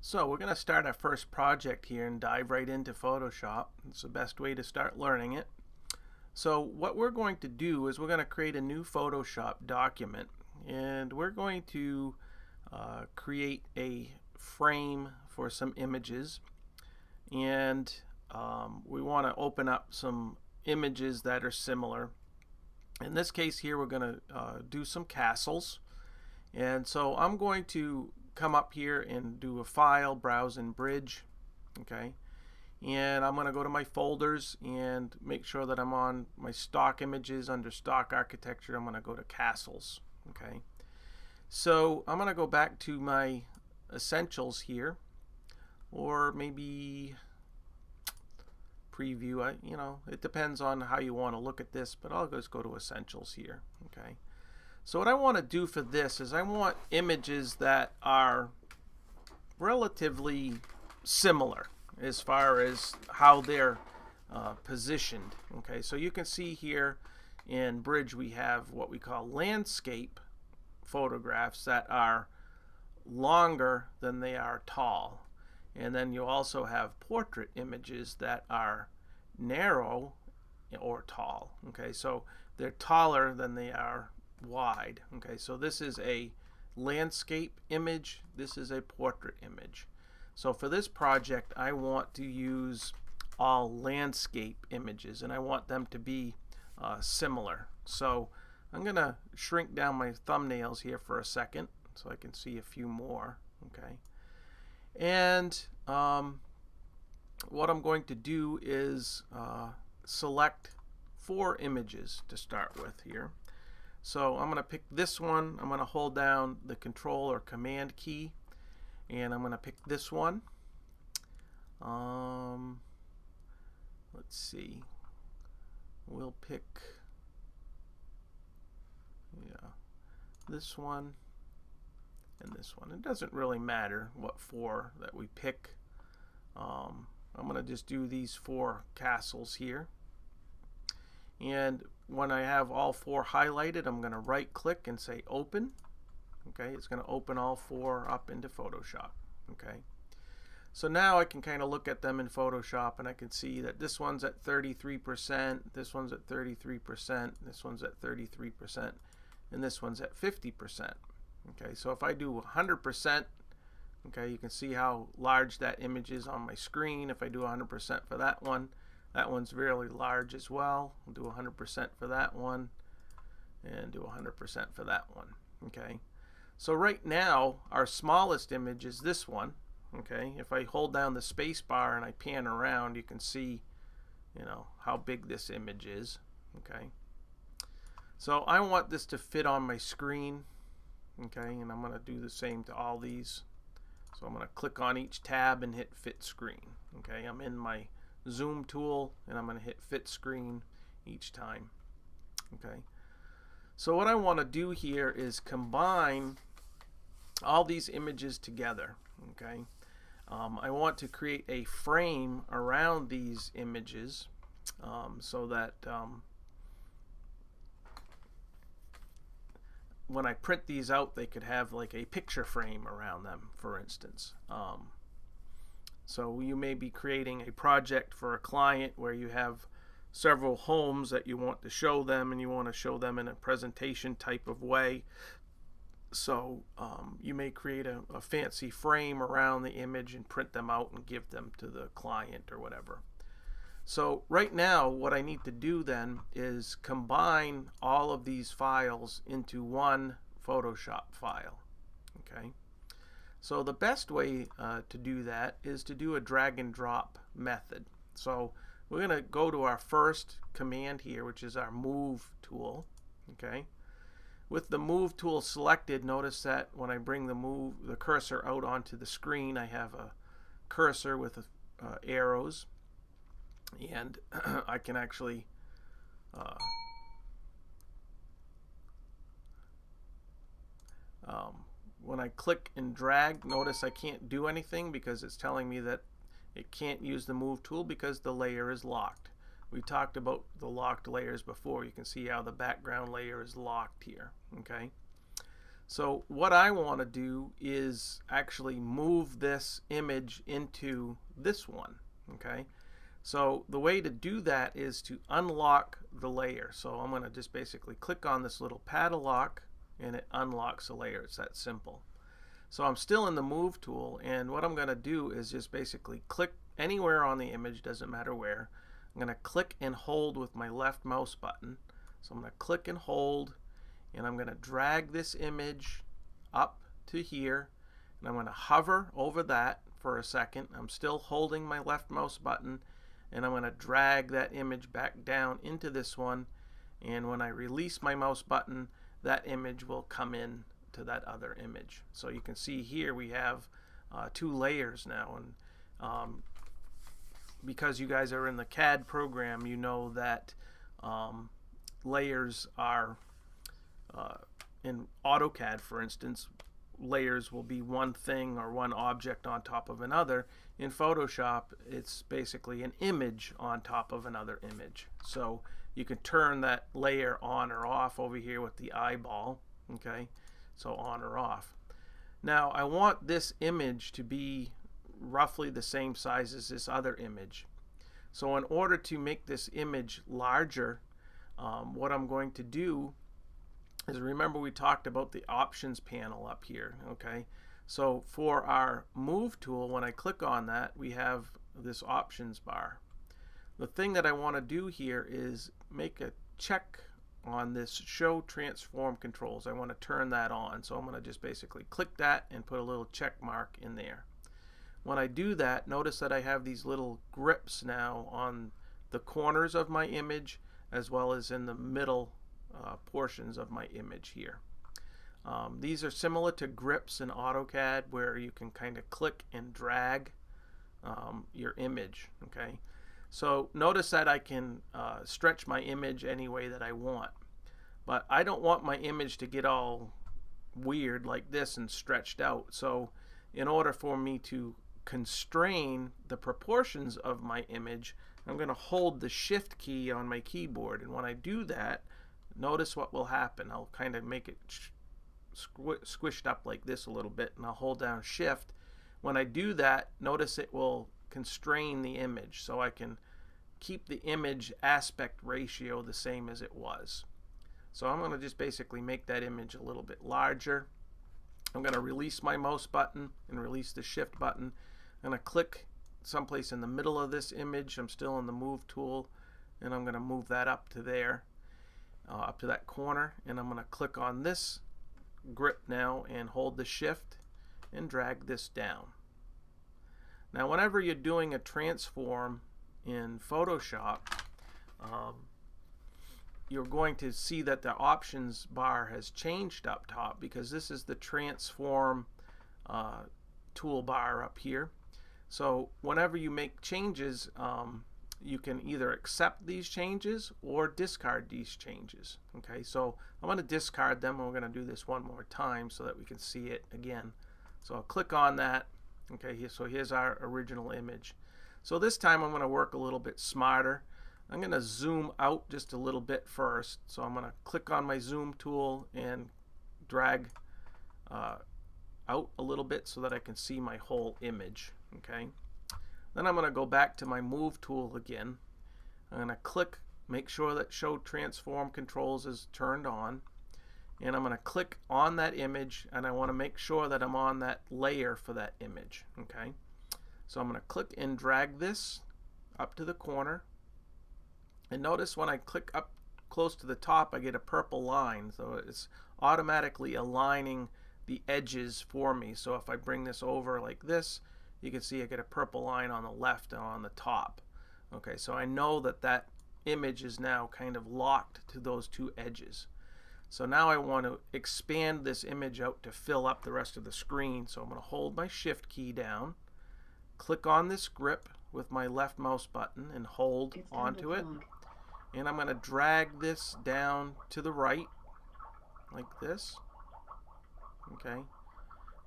So we're going to start our first project here and dive right into Photoshop. It's the best way to start learning it. So what we're going to do is we're going to create a new Photoshop document, and we're going to create a frame for some images, and we want to open up some images that are similar. In this case here we're going to do some castles, and so I'm going to come up here and do a file, browse and bridge, okay, and I'm going to go to my folders and make sure that I'm on my stock images. Under stock architecture I'm going to go to castles, okay. So I'm going to go back to my essentials here, or maybe preview. It depends on how you want to look at this, but I'll just go to essentials here, okay. So what I want to do for this is I want images that are relatively similar as far as how they're positioned. Okay, so you can see here in Bridge we have what we call landscape photographs that are longer than they are tall. And then you also have portrait images that are narrow or tall. Okay, so they're taller than they are wide. Okay, so this is a landscape image, this is a portrait image. So for this project I want to use all landscape images, and I want them to be similar. So I'm going to shrink down my thumbnails here for a second so I can see a few more. Okay, and what I'm going to do is select 4 images to start with here. So I'm going to pick this one. I'm going to hold down the Control or Command key, and I'm going to pick this one. Let's see. We'll pick this one and this one. It doesn't really matter what 4 that we pick. I'm going to just do these 4 castles here. And when I have all 4 highlighted, I'm going to right click and say open. Okay, it's going to open all 4 up into Photoshop. Okay, so now I can kind of look at them in Photoshop, and I can see that this one's at 33%, this one's at 33%, this one's at 33%, and this one's at 50%. Okay, so if I do 100%, okay, you can see how large that image is on my screen. If I do 100% for that one's really large as well. We'll do 100% for that one and do 100% for that one. Okay, so right now our smallest image is this one. Okay, if I hold down the space bar and I pan around, you can see how big this image is. Okay, so I want this to fit on my screen. Okay, and I'm going to do the same to all these. So I'm going to click on each tab and hit fit screen. Okay, I'm in my zoom tool and I'm going to hit fit screen each time. Okay, so what I want to do here is combine all these images together. Okay, I want to create a frame around these images so that when I print these out, they could have like a picture frame around them, for instance. So you may be creating a project for a client where you have several homes that you want to show them, and you want to show them in a presentation type of way. So you may create a fancy frame around the image and print them out and give them to the client or whatever. So right now what I need to do then is combine all of these files into one Photoshop file. Okay, so the best way to do that is to do a drag and drop method. So we're going to go to our first command here, which is our move tool. Okay, with the move tool selected, notice that when I bring the cursor out onto the screen, I have a cursor with arrows, and I can actually when I click and drag, notice I can't do anything because it's telling me that it can't use the move tool because the layer is locked. We talked about the locked layers before. You can see how the background layer is locked here. Okay, So what I want to do is actually move this image into this one. Okay, so the way to do that is to unlock the layer. So I'm going to just basically click on this little padlock and it unlocks the layer. It's that simple. So I'm still in the move tool, and what I'm going to do is just basically click anywhere on the image, doesn't matter where. I'm going to click and hold with my left mouse button. So I'm going to click and hold, and I'm going to drag this image up to here, and I'm going to hover over that for a second. I'm still holding my left mouse button, and I'm going to drag that image back down into this one, and when I release my mouse button, that image will come in to that other image. So you can see here we have two layers now, and because you guys are in the CAD program, you know that layers are in AutoCAD, for instance, layers will be one thing or one object on top of another. In Photoshop, it's basically an image on top of another image. So you can turn that layer on or off over here with the eyeball. Okay, so on or off. Now I want this image to be roughly the same size as this other image. So in order to make this image larger, what I'm going to do is, remember we talked about the options panel up here. Okay, so for our move tool, when I click on that, we have this options bar. The thing that I want to do here is make a check on this show transform controls. I want to turn that on, so I'm going to just basically click that and put a little check mark in there. When I do that, notice that I have these little grips now on the corners of my image as well as in the middle portions of my image here. These are similar to grips in AutoCAD, where you can kind of click and drag your image. Okay, so notice that I can stretch my image any way that I want, but I don't want my image to get all weird like this and stretched out. So in order for me to constrain the proportions of my image, I'm going to hold the shift key on my keyboard, and when I do that, notice what will happen. I'll kind of make it squished up like this a little bit, and I'll hold down shift. When I do that, notice it will constrain the image, so I can keep the image aspect ratio the same as it was. So I'm going to just basically make that image a little bit larger. I'm going to release my mouse button and release the shift button. I'm going to click someplace in the middle of this image. I'm still in the move tool, and I'm going to move that up to there, up to that corner, and I'm going to click on this grip now and hold the shift and drag this down. Now whenever you're doing a transform in Photoshop, you're going to see that the options bar has changed up top, because this is the transform toolbar up here. So whenever you make changes, you can either accept these changes or discard these changes. Okay, so I'm going to discard them, and we're going to do this one more time so that we can see it again. So I'll click on that. Okay, so here's our original image. So this time I'm going to work a little bit smarter. I'm going to zoom out just a little bit first. So I'm going to click on my zoom tool and drag out a little bit so that I can see my whole image. Okay, then I'm going to go back to my move tool again. I'm going to click, make sure that show transform controls is turned on, and I'm going to click on that image, and I want to make sure that I'm on that layer for that image. Okay, so I'm going to click and drag this up to the corner, and notice when I click up close to the top, I get a purple line, so it's automatically aligning the edges for me. So if I bring this over like this, you can see I get a purple line on the left and on the top. Okay, so I know that that image is now kind of locked to those two edges. So now I want to expand this image out to fill up the rest of the screen. So I'm going to hold my shift key down, click on this grip with my left mouse button and hold onto it. And I'm going to drag this down to the right like this. Okay.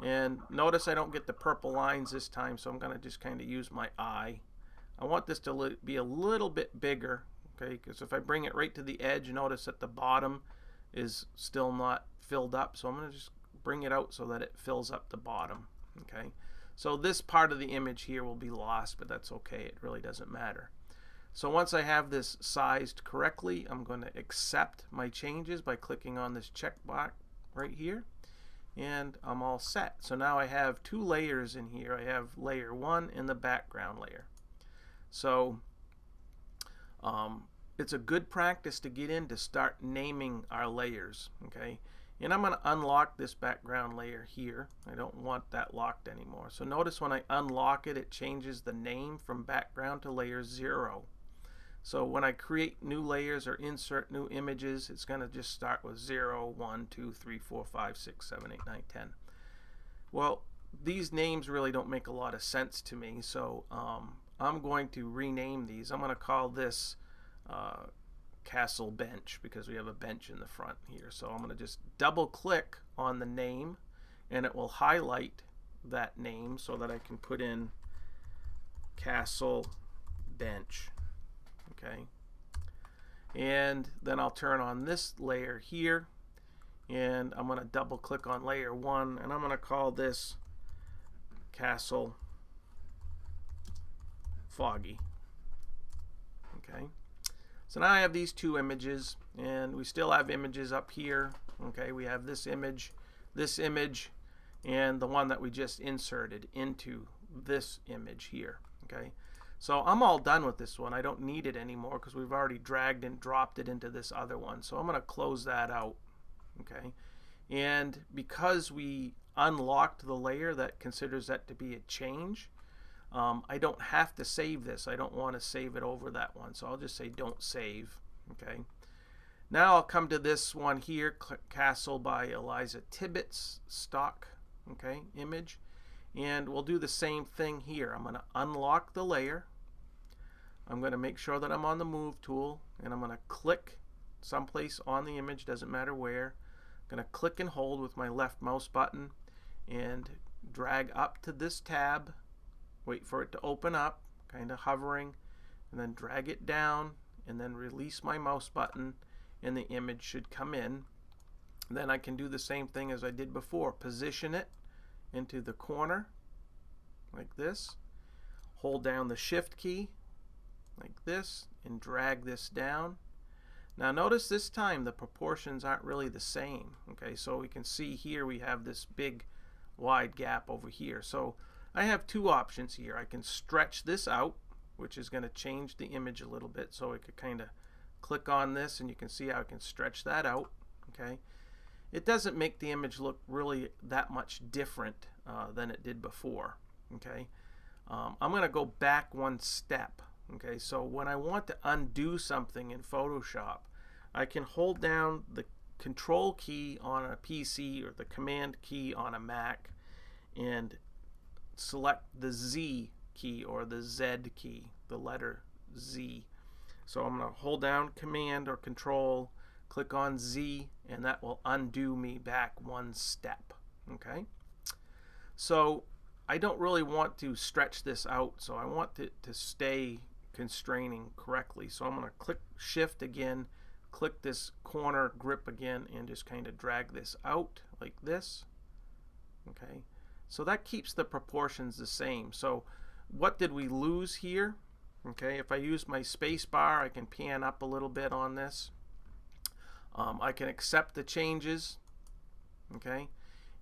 And notice I don't get the purple lines this time, so I'm going to just kind of use my eye. I want this to be a little bit bigger, okay, because if I bring it right to the edge, notice that the bottom is still not filled up, so I'm going to just bring it out so that it fills up the bottom. Okay, so this part of the image here will be lost, but that's okay, it really doesn't matter. So once I have this sized correctly, I'm going to accept my changes by clicking on this check box right here, and I'm all set. So now I have two layers in here. I have layer 1 and the background layer. So it's a good practice to get in to start naming our layers. Okay, and I'm going to unlock this background layer here. I don't want that locked anymore. So notice when I unlock it, it changes the name from background to layer 0. So when I create new layers or insert new images, it's going to just start with 0, 1, 2, 3, 4, 5, 6, 7, 8, 9, 10. Well, these names really don't make a lot of sense to me, so I'm going to rename these. I'm going to call this Castle Bench because we have a bench in the front here. So I'm going to just double click on the name and it will highlight that name so that I can put in Castle Bench. Okay, and then I'll turn on this layer here and I'm going to double click on layer 1 and I'm going to call this Castle Foggy. Okay, so now I have these two images, and we still have images up here. Okay, we have this image, and the one that we just inserted into this image here. Okay, so I'm all done with this one. I don't need it anymore because we've already dragged and dropped it into this other one. So I'm going to close that out. Okay, and because we unlocked the layer that considers that to be a change, I don't have to save this. I don't want to save it over that one, so I'll just say don't save. Okay, now I'll come to this one here, Castle by Eliza Tibbetts stock, okay, image, and we'll do the same thing here. I'm going to unlock the layer. I'm going to make sure that I'm on the move tool, and I'm going to click someplace on the image, doesn't matter where. I'm going to click and hold with my left mouse button and drag up to this tab, wait for it to open up, kind of hovering, and then drag it down and then release my mouse button and the image should come in. Then I can do the same thing as I did before, position it into the corner like this, hold down the shift key like this and drag this down. Now notice this time the proportions aren't really the same. Okay, so we can see here we have this big wide gap over here. So I have two options here. I can stretch this out, which is going to change the image a little bit, so I could kind of click on this and you can see how I can stretch that out. Okay, it doesn't make the image look really that much different than it did before. Okay, I'm going to go back one step. Okay, so when I want to undo something in Photoshop, I can hold down the control key on a PC or the command key on a Mac and select the Z key or the Z key, the letter Z. So I'm going to hold down command or control, click on Z, and that will undo me back one step. Okay, so I don't really want to stretch this out, so I want it to stay constraining correctly. So I'm going to click shift again, click this corner grip again, and just kind of drag this out like this. Okay, so that keeps the proportions the same. So what did we lose here? Okay, if I use my space bar, I can pan up a little bit on this. I can accept the changes. Okay,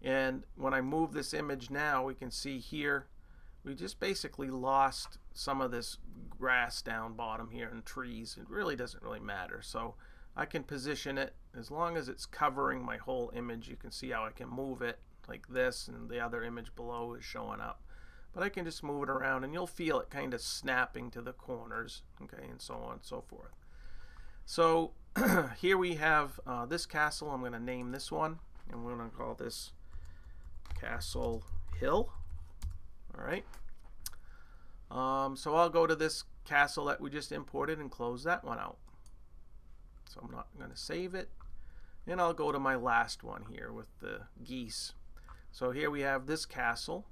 and when I move this image now, we can see here we just basically lost some of this grass down bottom here and trees. It really doesn't really matter. So I can position it as long as it's covering my whole image. You can see how I can move it like this, and the other image below is showing up. But I can just move it around and you'll feel it kind of snapping to the corners, okay, and so on and so forth. So here we have this castle. I'm going to name this one, and we're going to call this Castle Hill. All right. So I'll go to this castle that we just imported and close that one out. So I'm not going to save it. And I'll go to my last one here with the geese. So here we have this castle.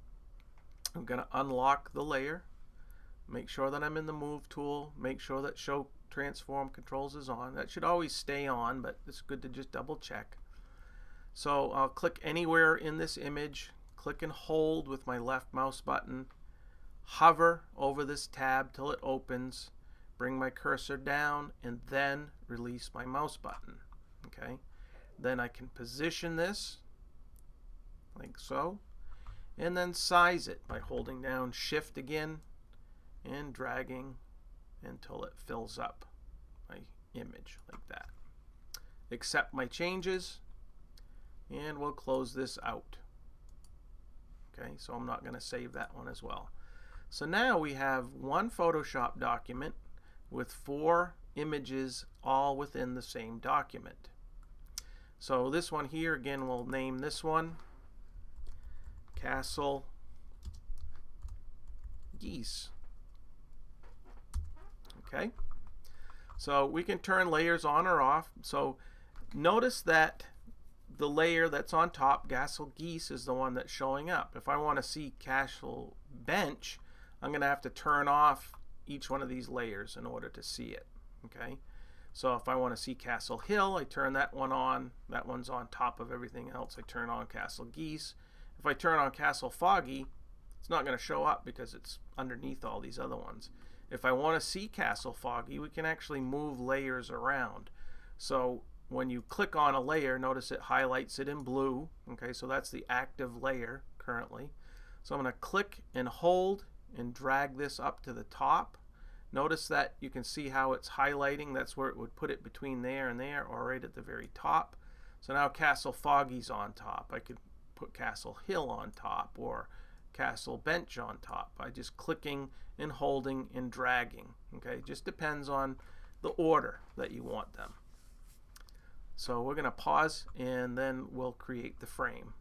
I'm going to unlock the layer, make sure that I'm in the move tool, make sure that show transform controls is on. That should always stay on, but it's good to just double check. So I'll click anywhere in this image, click and hold with my left mouse button, hover over this tab till it opens, bring my cursor down, and then release my mouse button. Okay, then I can position this like so, and then size it by holding down Shift again and dragging until it fills up my image like that. Accept my changes, and we'll close this out. Okay, so I'm not going to save that one as well. So now we have one Photoshop document with 4 images all within the same document. So this one here, again, we'll name this one Castle Geese. Okay, so we can turn layers on or off. So notice that the layer that's on top, Castle Geese, is the one that's showing up. If I want to see Castle Bench, I'm going to have to turn off each one of these layers in order to see it. Okay, so if I want to see Castle Hill, I turn that one on. That one's on top of everything else. I turn on Castle Geese. If I turn on Castle Foggy, it's not going to show up because it's underneath all these other ones. If I want to see Castle Foggy, we can actually move layers around. So when you click on a layer, notice it highlights it in blue. Okay, so that's the active layer currently. So I'm going to click and hold and drag this up to the top. Notice that you can see how it's highlighting. That's where it would put it between there and there, or right at the very top. So now Castle Foggy's on top. I could put Castle Hill on top or Castle Bench on top by just clicking and holding and dragging. Okay, just depends on the order that you want them. So we're going to pause and then we'll create the frame.